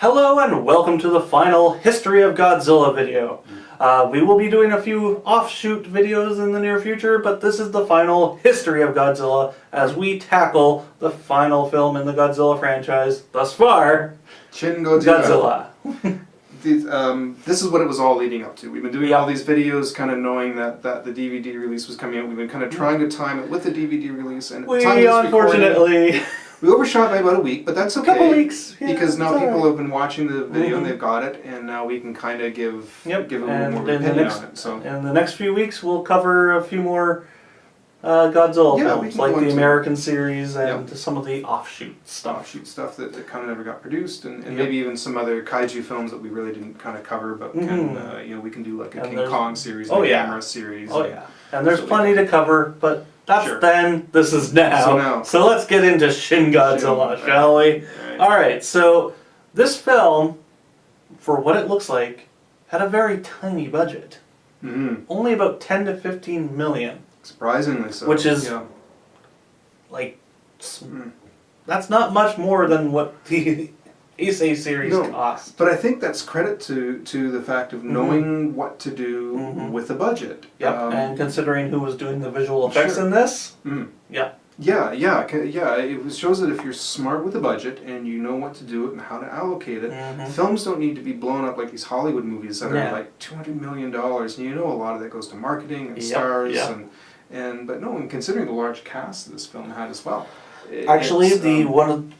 Hello and welcome to the final History of Godzilla video. We will be doing a few offshoot videos in the near future, but this is the final History of Godzilla as we tackle the final film in the Godzilla franchise thus far, Shin Godzilla. Godzilla. This is what it was all leading up to. We've been doing all these videos kind of knowing that the DVD release was coming out. We've been kind of trying to time it with the DVD release. And We unfortunately... We overshot by about a week, but that's okay. A couple weeks. Yeah, because now people right. have been watching the video and they've got it, and now we can kind of give a little more opinion on it. So in the next few weeks we'll cover a few more Godzilla films, like the American series and some of the offshoot stuff that kind of never got produced, and maybe even some other kaiju films that we really didn't kind of cover, but can, we can do like a King Kong series, a Gamera series. And there's plenty to cover, but that's then, this is now. So let's get into Shin Godzilla, shall we? Alright, so this film, for what it looks like, had a very tiny budget. Only about 10 to 15 million. Surprisingly so. Which is, that's not much more than what the Heisei series cost. But I think that's credit to the fact of knowing what to do with the budget. And considering who was doing the visual effects in this. It shows that if you're smart with the budget and you know what to do it and how to allocate it, films don't need to be blown up like these Hollywood movies that are like $200 million, and you know a lot of that goes to marketing and stars but considering the large cast this film had as well. Actually,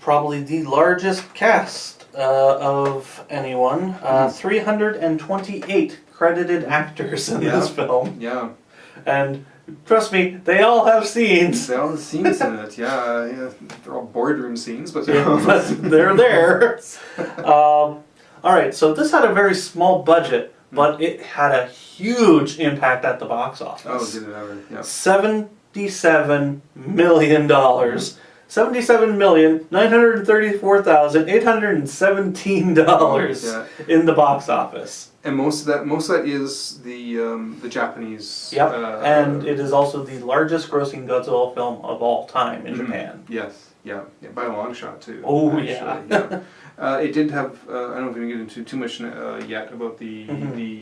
probably the largest cast of anyone. 328 credited actors in this film. And trust me, they all have scenes. They all have scenes in it. They're all boardroom scenes, but they're there. All right, so this had a very small budget, but it had a huge impact at the box office. Oh, did it ever? Yeah. $77 million. $77,934,817 in the box office. And most of that is the Japanese. And it is also the largest grossing Godzilla film of all time in Japan. Yes, by a long shot too. Oh, actually. It did have, I don't know if we can get into too much yet about the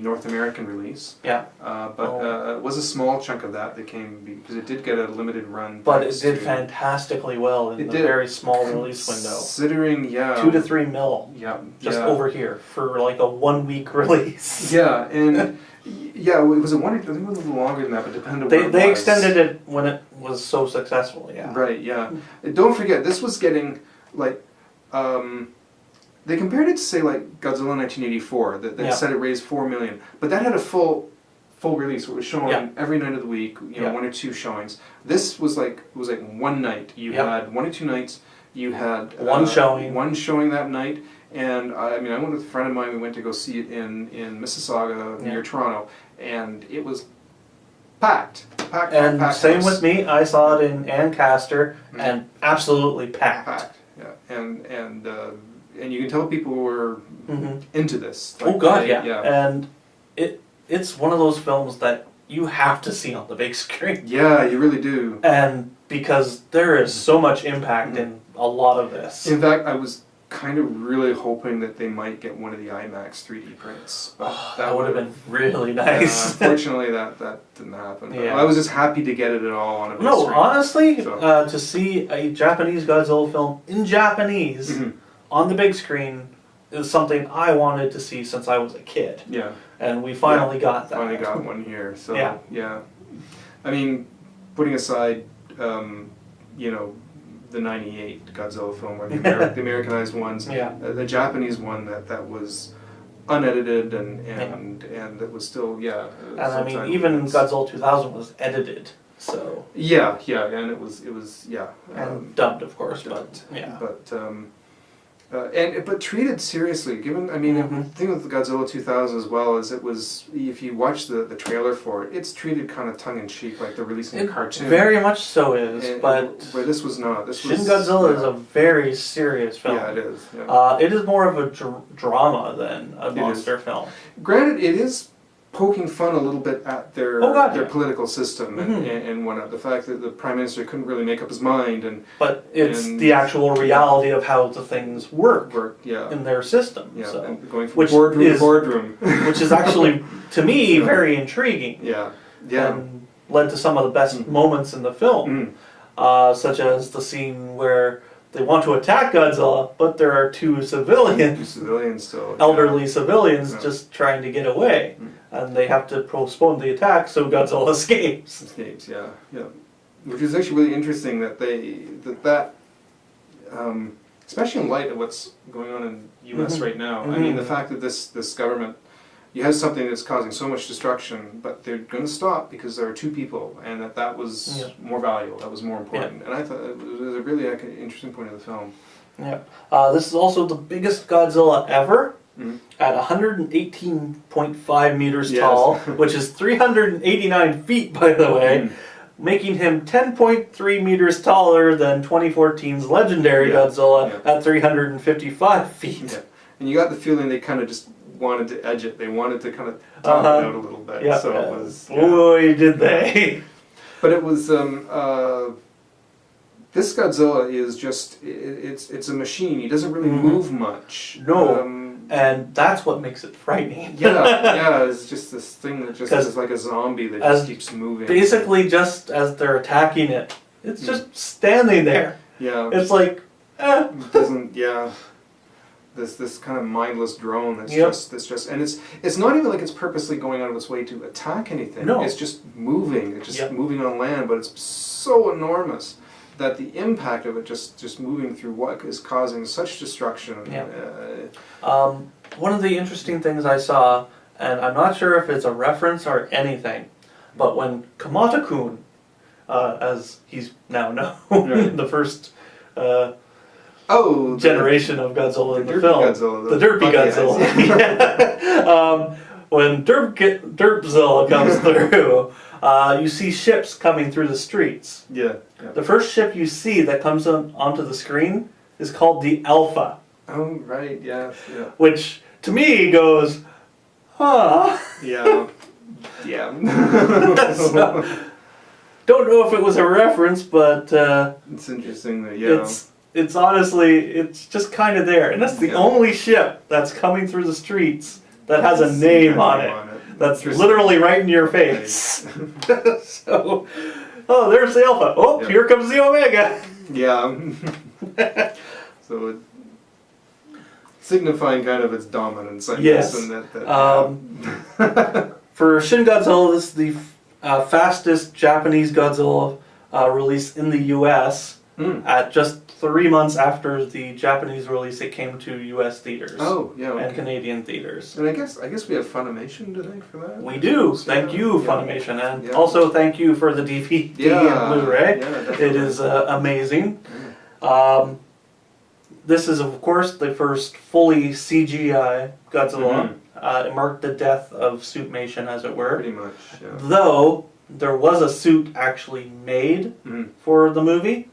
North American release. But it was a small chunk of that came, because it did get a limited run. But it did fantastically well in the very small release window. Considering, 2 to 3 mil. Just over here for like a 1 week release. And it was a 1 week, I think it was a little longer than that, but depending on where it was. They extended it when it was so successful, Right, Don't forget, this was getting like, they compared it to, say, like Godzilla 1984, that said it raised $4 million, but that had a full release. It was shown every night of the week, 1 or 2 showings. This was like one night. You had 1 or 2 nights. You had one showing that night, and I went with a friend of mine. We went to go see it in Mississauga near Toronto, and it was packed. Packed same house. With me. I saw it in Ancaster, and absolutely packed. And you can tell people were into this. Like, and it's one of those films that you have to see on the big screen. Yeah, you really do. And because there is so much impact in a lot of this. In fact, I was kind of really hoping that they might get one of the IMAX 3D prints. But that would have been really nice. Unfortunately, that didn't happen. I was just happy to get it at all on a big screen. Honestly, to see a Japanese Godzilla film in Japanese on the big screen is something I wanted to see since I was a kid. And we finally got that. Finally got one here. So I mean, putting aside the '98 Godzilla film, or the Americanized ones, the Japanese one that was unedited and that was still and I mean, even Godzilla 2000 was edited. So and it was and dubbed, of course, but treated seriously. Given, the thing with Godzilla 2000 as well is it was, if you watch the trailer for it, it's treated kind of tongue in cheek, like they're releasing a cartoon. Very much so is, but where this was not. Shin Godzilla is a very serious film. Yeah, it is. It is more of a drama than a monster film. Granted, it is poking fun a little bit at their political system and whatnot. The fact that the Prime Minister couldn't really make up his mind, but it's the actual reality of how the things work in their system. Yeah, so, and going from boardroom to boardroom, which is actually to me very intriguing. Yeah. And led to some of the best moments in the film, such as the scene where they want to attack Godzilla, but there are two civilians, elderly civilians, just trying to get away, and they have to postpone the attack so Godzilla escapes. Yeah. Which is actually really interesting that especially in light of what's going on in the U.S. right now. I mean, the fact that this government, you have something that's causing so much destruction, but they're going to stop because there are two people, and that was more valuable, that was more important. And I thought it was a really interesting point of the film. Yeah. This is also the biggest Godzilla ever, at 118.5 meters tall, which is 389 feet, by the way, making him 10.3 meters taller than 2014's legendary Godzilla at 355 feet. Yeah. And you got the feeling they kind of just wanted to edge it. They wanted to kind of top it out a little bit. Yeah. So it was. Boy, did they! But it was. This Godzilla is just. It's a machine. He doesn't really move much. No. And that's what makes it frightening. Yeah. It's just this thing that just is like a zombie that just keeps moving. Basically, just as they're attacking it, it's just standing there. Yeah. It's like. It doesn't. Yeah. This kind of mindless drone that's just and it's not even like it's purposely going out of its way to attack anything. No. It's just moving. It's just moving on land, but it's so enormous that the impact of it just moving through what is causing such destruction. One of the interesting things I saw, and I'm not sure if it's a reference or anything, but when Kamata-kun, as he's now known, the first generation of Godzilla in the film. The derpy Godzilla. When Derpzilla comes through, you see ships coming through the streets. Yeah. The first ship you see that comes onto the screen is called the Alpha. Oh, right, yeah. Which, to me, goes, huh. Yeah. So, don't know if it was a reference, but it's interesting that it's honestly, it's just kind of there, and that's the only ship that's coming through the streets that has a name on it. That's literally right in your face. So, there's the Alpha. Oh, here comes the Omega. Yeah. So it signifying kind of its dominance, I guess. And for Shin Godzilla, this is the fastest Japanese Godzilla release in the U.S. At just 3 months after the Japanese release, it came to U.S. theaters. And Canadian theaters. And I guess we have Funimation to thank for that. We do. Thank you, Funimation, and also thank you for the DVD and Blu-ray. It is amazing. This is, of course, the first fully CGI Godzilla. It marked the death of suitmation, as it were. Pretty much. Yeah. Though there was a suit actually made for the movie,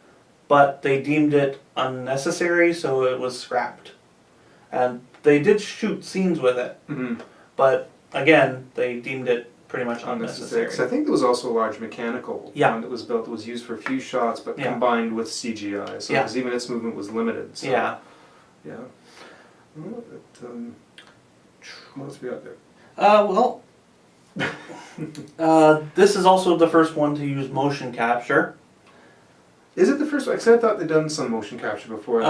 but they deemed it unnecessary, so it was scrapped. And they did shoot scenes with it, but again, they deemed it pretty much unnecessary. Because I think there was also a large mechanical one that was built that was used for a few shots, but combined with CGI, so because even its movement was limited. So, what else we got there? This is also the first one to use motion capture. Is it the first one? Because I thought they'd done some motion capture before with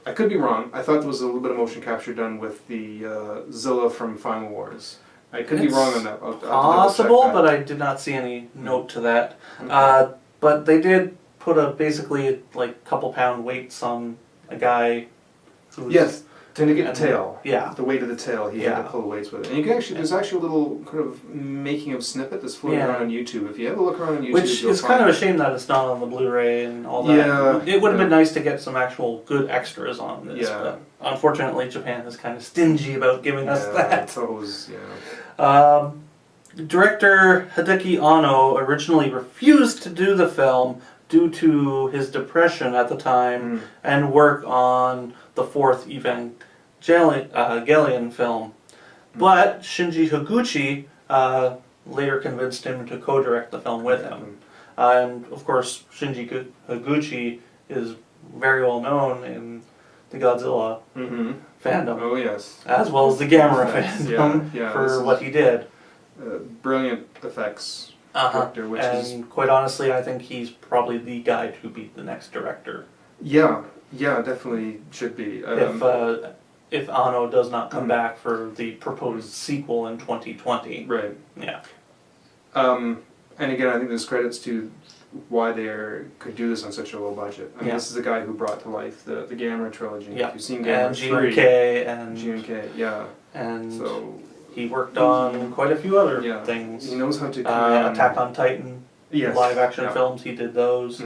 I could be wrong. I thought there was a little bit of motion capture done with the Zilla from Final Wars. I could be wrong on that. I'll possible, but I did not see any note to that. Okay. But they did put basically couple pound weights on a guy. To get the tail. Yeah. The weight of the tail, he had to pull the weights with it. And you can actually, there's actually a little kind of making of snippet that's floating around on YouTube. If you have a look around on YouTube, which is kind of a shame that it's not on the Blu-ray and all that. Yeah. It would have been nice to get some actual good extras on this. Yeah. But unfortunately, Japan is kind of stingy about giving us that. Director Hideki Anno originally refused to do the film due to his depression at the time and work on the fourth Evangelion film. But Shinji Higuchi later convinced him to co-direct the film with him. And of course, Shinji Higuchi is very well known in the Godzilla fandom. Oh yes. As well as the Gamera fandom for what he did. Brilliant effects director, which and quite honestly, I think he's probably the guy to be the next director. Yeah, definitely should be. If Anno does not come back for the proposed sequel in 2020. Right. Yeah. And again, I think there's credits to why they could do this on such a low budget. I mean, this is the guy who brought to life the Gamera trilogy. Yeah. You've seen Gamera 3. G&K, yeah. And so he worked on quite a few other things. He knows how to Attack on Titan, live action films, he did those.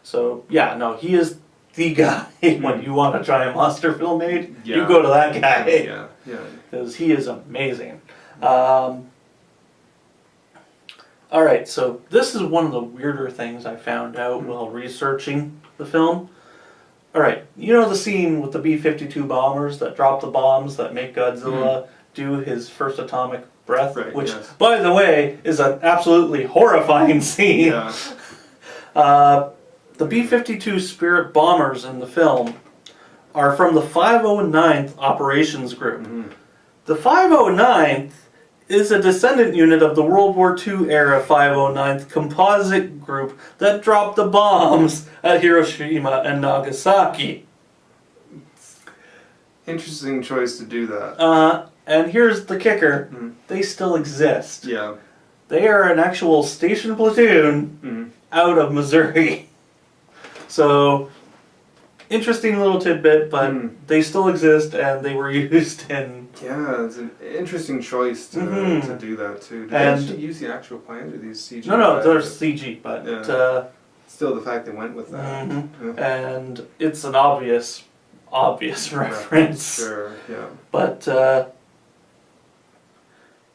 So, he is the guy when you want to try a monster film made, you go to that guy. Because he is amazing. Alright, so this is one of the weirder things I found out while researching the film. Alright, you know the scene with the B-52 bombers that drop the bombs that make Godzilla do his first atomic breath? Which, by the way, is an absolutely horrifying scene. The B-52 Spirit bombers in the film are from the 509th Operations Group. The 509th is a descendant unit of the World War II era 509th Composite Group that dropped the bombs at Hiroshima and Nagasaki. Interesting choice to do that. And here's the kicker. They still exist. Yeah. They are an actual station platoon out of Missouri. So, interesting little tidbit, but they still exist and they were used in... Yeah, it's an interesting choice to do that too. Did they actually use the actual plans or these CG? No, they're CG, but... still the fact they went with that. And it's an obvious reference. Sure, yeah. But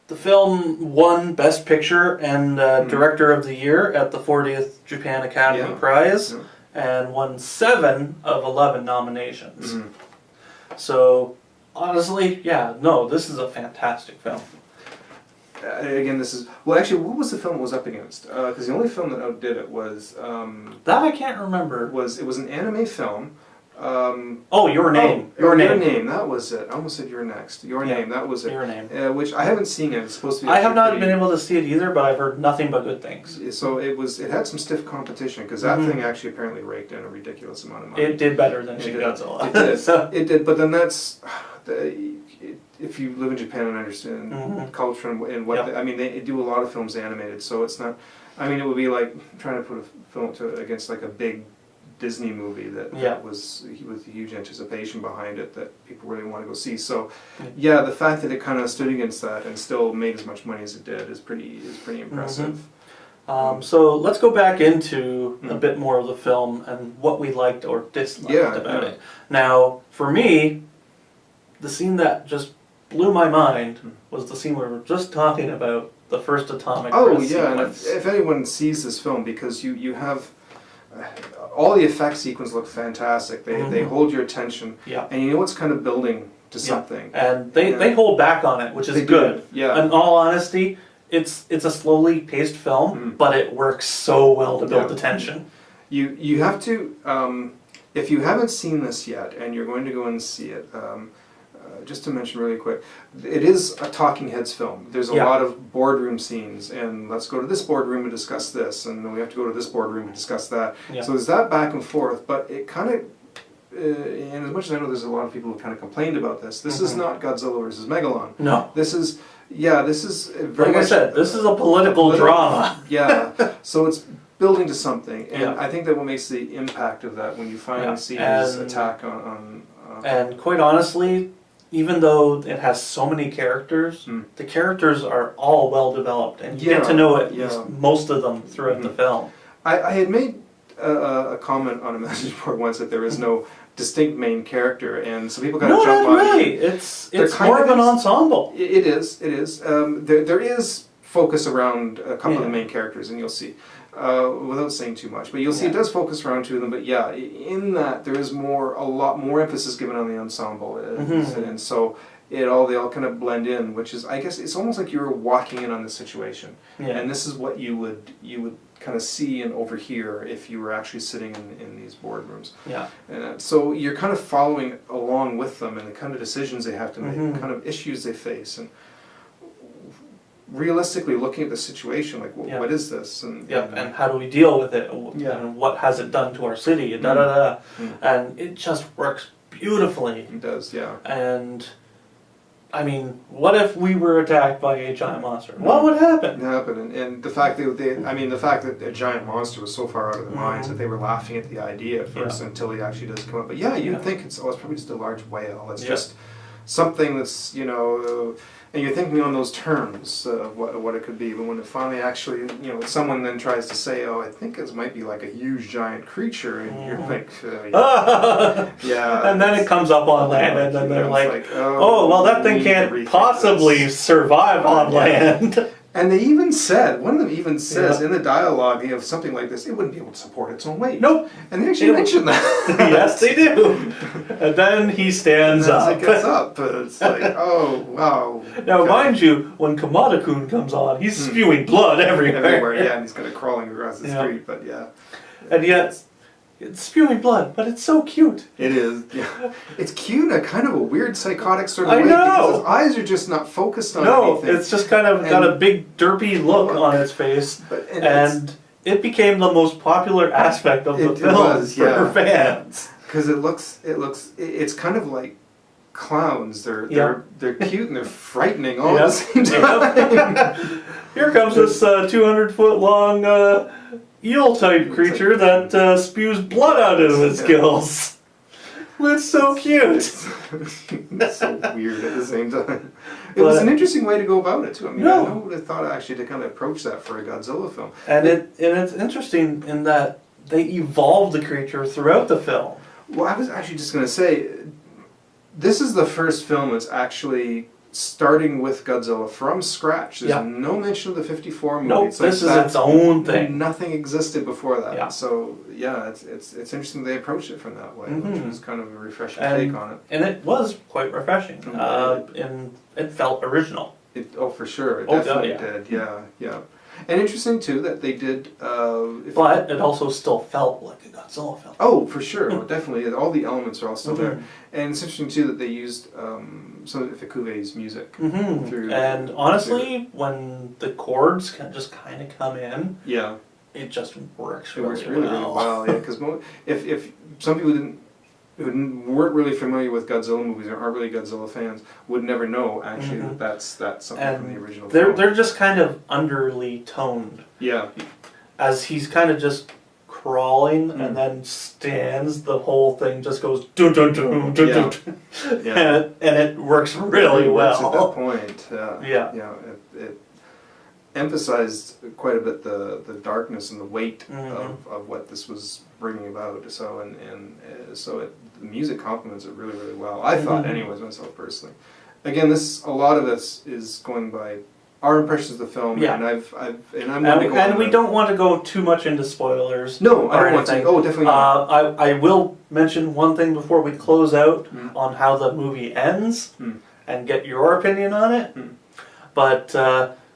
the film won Best Picture and Director of the Year at the 40th Japan Academy Prize. And won 7 of 11 nominations. So, honestly, this is a fantastic film. Again, this is... Well, actually, what was the film it was up against? Because the only film that outdid it was... that I can't remember. It was an anime film. Your Name. Your Name, that was it. I almost said Your Next. Your Name, that was it. Your Name. Which I haven't seen yet. It's supposed to be... I have not been able to see it either, but I've heard nothing but good things. So it had some stiff competition, because that thing actually apparently raked in a ridiculous amount of money. It did better than Shin Godzilla. It did. It did, but then that's... if you live in Japan and understand culture and what... I mean, they do a lot of films animated, so it's not... I mean, it would be like trying to put a film against like a big Disney movie that was with huge anticipation behind it that people really want to go see. So, the fact that it kind of stood against that and still made as much money as it did is pretty impressive. So let's go back into a bit more of the film and what we liked or disliked about it. Now, for me, the scene that just blew my mind was the scene we were just talking about, the first atomic breath sequence. And if anyone sees this film, because you have... all the effect sequences look fantastic. They hold your attention, and you know it's kind of building to something. And they hold back on it, which is good. In all honesty, it's a slowly paced film, but it works so well to build the tension. You have to, if you haven't seen this yet, and you're going to go and see it, just to mention really quick, it is a talking heads film. There's a lot of boardroom scenes, and let's go to this boardroom and discuss this, and then we have to go to this boardroom and discuss that. So there's that back and forth, but it kind of, and as much as I know there's a lot of people who kind of complained about this, this is not Godzilla versus Megalon. No. This is very like I said, this is a political drama. So it's building to something, and I think that what makes the impact of that when you finally see his attack on and quite honestly, even though it has so many characters, the characters are all well developed, and you get to know at least most of them throughout the film. I had made a comment on a message board once that there is no distinct main character, and so people kind of jump on. No, not really. It's more of an ensemble. It is. There is focus around a couple of the main characters, and you'll see. Without saying too much, but you'll see it does focus around 2 of them. But in that there is a lot more emphasis given on the ensemble, and so they all kind of blend in, which is, I guess, it's almost like you were walking in on the situation, and this is what you would kind of see and overhear if you were actually sitting in these boardrooms. Yeah. And so you're kind of following along with them and the kind of decisions they have to make, the kind of issues they face, and realistically looking at the situation, like, well, what is this? And how do we deal with it? And what has it done to our city? And it just works beautifully. It does, yeah. And I mean, what if we were attacked by a giant monster? What would happen? And the fact that a giant monster was so far out of their minds that they were laughing at the idea at first until he actually does come up. But you'd think it's probably just a large whale. It's just something that's, and you're thinking on those terms of what it could be. But when it finally actually, someone then tries to say, oh, I think this might be like a huge giant creature, and you're like, and then it comes up on land, and then they're like, oh, well, that thing can't possibly survive on land. And they even said, one of them even says in the dialogue, something like this, it wouldn't be able to support its own weight. Nope. And they actually mentioned that. Yes, they do. And then he stands up. As it gets up, it's like, oh, wow. Now, mind you, when Kamada-kun comes on, he's spewing blood everywhere. And he's kind of crawling across the street, but And yet, it's spewing blood, but it's so cute. It is. Yeah. It's cute in a kind of a weird psychotic sort of way. Know. Because his eyes are just not focused on anything. No, it's just kind of got a big derpy look on its face. And it became the most popular aspect of the film for fans. Because it's kind of like clowns. They're cute and they're frightening all at the same time. Here comes this 200-foot long eel-type creature that spews blood out of its gills. It's so cute. It's so weird at the same time. It was an interesting way to go about it too. I mean, I would have thought actually to kind of approach that for a Godzilla film. And it's interesting in that they evolved the creature throughout the film. Well, I was actually just going to say, this is the first film that's actually starting with Godzilla from scratch. There's no mention of the 54 movie. Nope, this is its own thing. Nothing existed before that. Yeah. So, it's interesting they approached it from that way, which was kind of a refreshing take on it. And it was quite refreshing. And it felt original. For sure. It definitely did. Yeah. And interesting, too, that they did... but it also still felt like a Godzilla film. Oh, for sure. Definitely. All the elements are all still there. And it's interesting, too, that they used some of Ifikube's music. And honestly, when the chords just kind of come in, it just works really well. Yeah, because if some people who weren't really familiar with Godzilla movies or aren't really Godzilla fans would never know actually that's something from the original film. They're just kind of underly toned. Yeah. As he's kind of just crawling and then stands, the whole thing just goes dun dun dun dun dun. And it works really well. At that point, it emphasized quite a bit the darkness and the weight of what this was bringing about. So so the music complements it really, really well. I thought, anyways, myself personally. Again, a lot of this is going by our impressions of the film, and we don't want to go too much into spoilers. No, I don't want to. Oh, definitely not. I will mention one thing before we close out on how the movie ends and get your opinion on it. But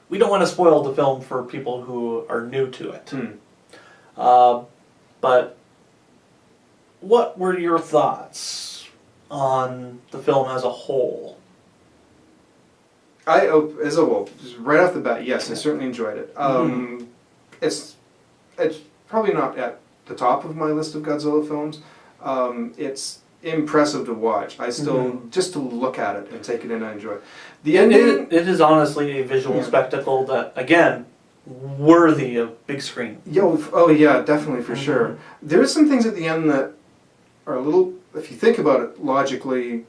we don't want to spoil the film for people who are new to it. But what were your thoughts on the film as a whole? Right off the bat, yes, I certainly enjoyed it. It's probably not at the top of my list of Godzilla films. It's impressive to watch. I still just to look at it and take it in, I enjoy it. The ending, it is honestly a visual spectacle that, again, worthy of big screen. Definitely for sure. There are some things at the end that are a little, if you think about it logically,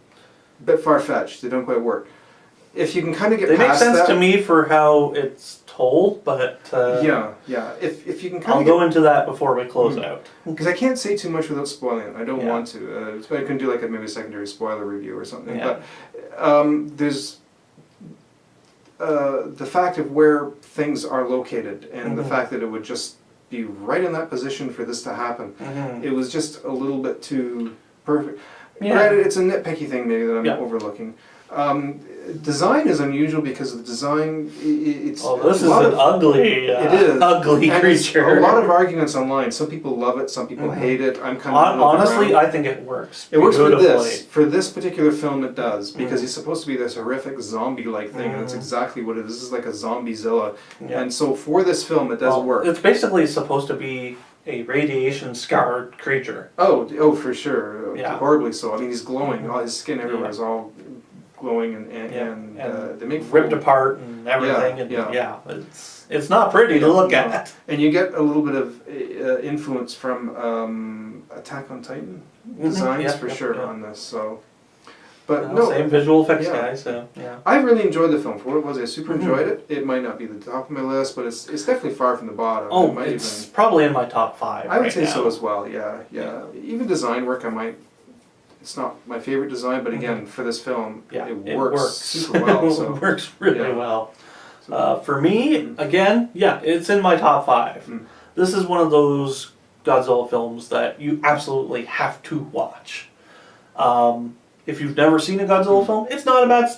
a bit far-fetched. They don't quite work. If you can kind of get past that... They make sense to me for how it's told, but... If you can kind I'll of go into that before we close out. Because I can't say too much without spoiling it. I don't want to. I can do like maybe a secondary spoiler review or something. Yeah. But there's the fact of where things are located and the fact that it would just be right in that position for this to happen. It was just a little bit too perfect. Granted, it's a nitpicky thing maybe that I'm overlooking. Design is unusual because the design, it's... Oh, this is an ugly, it is. ugly And creature. a lot of arguments online. Some people love it, some people hate it. I'm kind of... Honestly, I think it works. It works for this. For this particular film it does, because he's supposed to be this horrific zombie-like thing, and that's exactly what it is. This is like a Zombiezilla. Yeah. And so for this film it does work. It's basically supposed to be a radiation-scarred creature. Oh, for sure. Yeah. Horribly so. I mean, he's glowing. All his skin everywhere is all glowing, and they make ripped apart and everything. It's not pretty to look at. And you get a little bit of influence from Attack on Titan designs for sure on this. So, but same visual effects guy. So I really enjoyed the film for what it was. I super enjoyed it. It might not be the top of my list, but it's definitely far from the bottom. Oh, it's probably in my top 5. I would say so as well. Yeah. Even design work, I might. It's not my favorite design, but again, for this film, it works super well. So. It works really well. For me, again, it's in my top 5. This is one of those Godzilla films that you absolutely have to watch. If you've never seen a Godzilla film, it's not a bad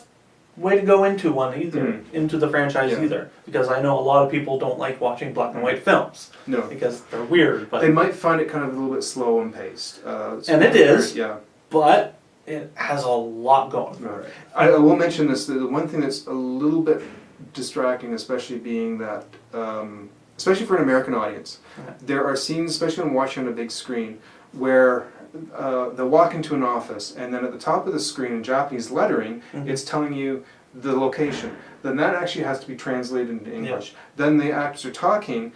way to go into one either, into the franchise either, because I know a lot of people don't like watching black and white films. No. Because they're weird. But they might find it kind of a little bit slow and paced. And it is. Yeah. But it has a lot going for it. I will mention this. The one thing that's a little bit distracting, especially being that, especially for an American audience, there are scenes, especially when watching on a big screen, where they'll walk into an office, and then at the top of the screen in Japanese lettering, it's telling you the location. Then that actually has to be translated into English. Then the actors are talking.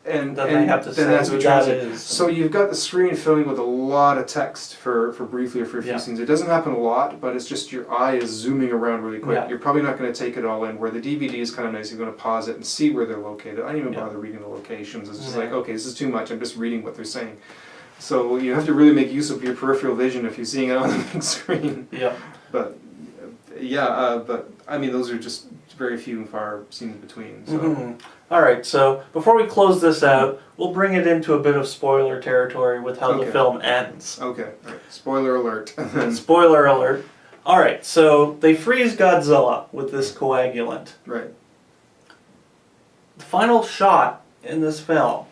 And then they have to say who that is. So you've got the screen filling with a lot of text for briefly or for a few scenes. It doesn't happen a lot, but it's just your eye is zooming around really quick. You're probably not going to take it all in, where the DVD is kind of nice. You're going to pause it and see where they're located. I don't even bother reading the locations. It's just like, okay, this is too much. I'm just reading what they're saying. So you have to really make use of your peripheral vision if you're seeing it on the big screen. But but I mean, those are just very few and far seen between. So. All right, so before we close this out, we'll bring it into a bit of spoiler territory with how the film ends. Okay, all right. Spoiler alert. Spoiler alert. All right, so they freeze Godzilla with this coagulant. Right. The final shot in this film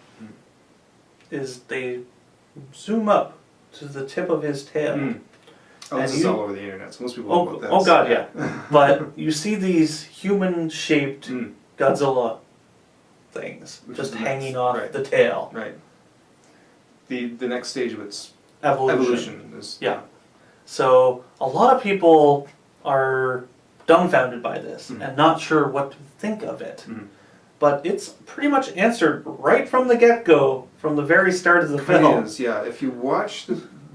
is they zoom up to the tip of his tail. Oh, this is all over the internet, so most people know about this. Oh god, yeah. But you see these human-shaped Godzilla things just hanging off the tail. Right. The next stage of its evolution is... So a lot of people are dumbfounded by this and not sure what to think of it. But it's pretty much answered right from the get-go, from the very start of the film. It is, yeah. If you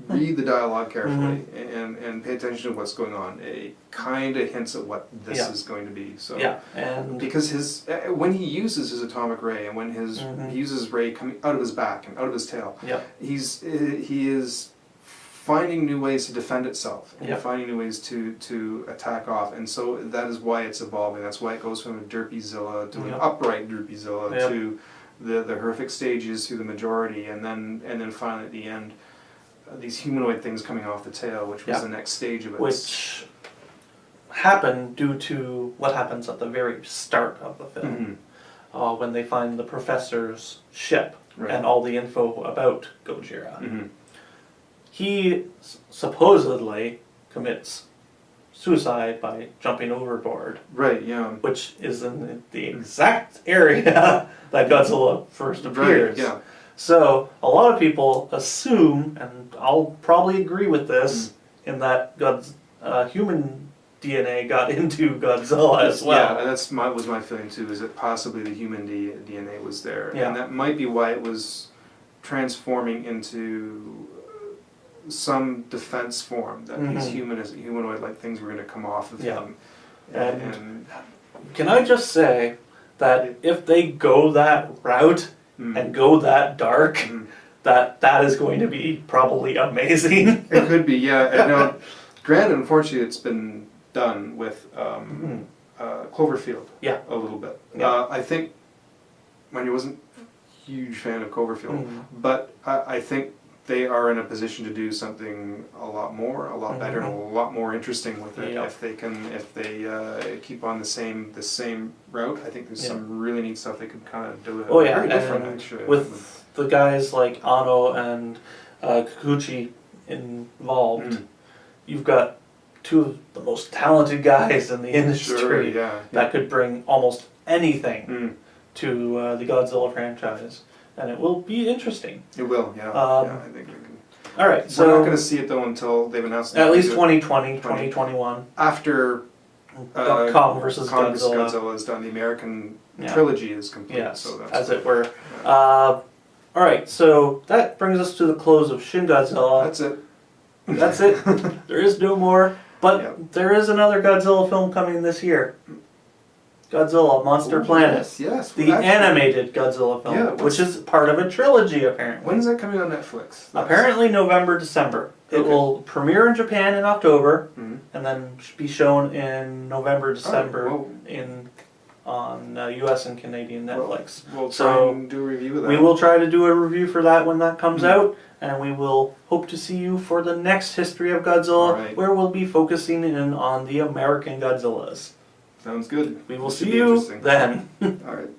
read the dialogue carefully and pay attention to what's going on, it kind of hints at what this is going to be. So and because when he uses his atomic ray and when he uses ray coming out of his back and out of his tail, he is finding new ways to defend itself and finding new ways to attack off, and so that is why it's evolving. That's why it goes from a derpyzilla to an upright derpyzilla to the horrific stages through the majority, and then finally at the end, these humanoid things coming off the tail, which was the next stage of it. Which happened due to what happens at the very start of the film, when they find the professor's ship and all the info about Gojira. He supposedly commits suicide by jumping overboard. Right, yeah. Which is in the exact area that Godzilla first appears. Right, yeah. So a lot of people assume, and I'll probably agree with this, in that human DNA got into Godzilla as well. Yeah, that's was my feeling too, is that possibly the human DNA was there. Yeah. And that might be why it was transforming into some defense form, that these humanoid-like things were going to come off of him. And can I just say that if they go that route and go that dark, that is going to be probably amazing. It could be, yeah. Now, granted, unfortunately, it's been done with Cloverfield a little bit. I think, I wasn't a huge fan of Cloverfield, but I think they are in a position to do something a lot better, and a lot more interesting with it. If they keep on the same route. I think there's some really neat stuff they could kind of do. Very different, actually. With the guys like Ano and Kikuchi involved, you've got two of the most talented guys in the industry that could bring almost anything to the Godzilla franchise. And it will be interesting. It will, I think we can. All right, so we're not going to see it though until they've announced at least 2020, 2021. After Kong versus Godzilla is done, the American trilogy is complete. Yes, so that's as it were. All right, so that brings us to the close of Shin Godzilla. That's it. That's it. There is no more, but there is another Godzilla film coming this year. Godzilla, Monster Planet. Yes. The animated Godzilla film, which is part of a trilogy, apparently. When is that coming on Netflix? Apparently November, December. It will premiere in Japan in October, and then be shown in November, December on US and Canadian Netflix. We'll try and do a review of that. We will try to do a review for that when that comes out, and we will hope to see you for the next History of Godzilla, where we'll be focusing in on the American Godzillas. Sounds good. We will see you then. All right.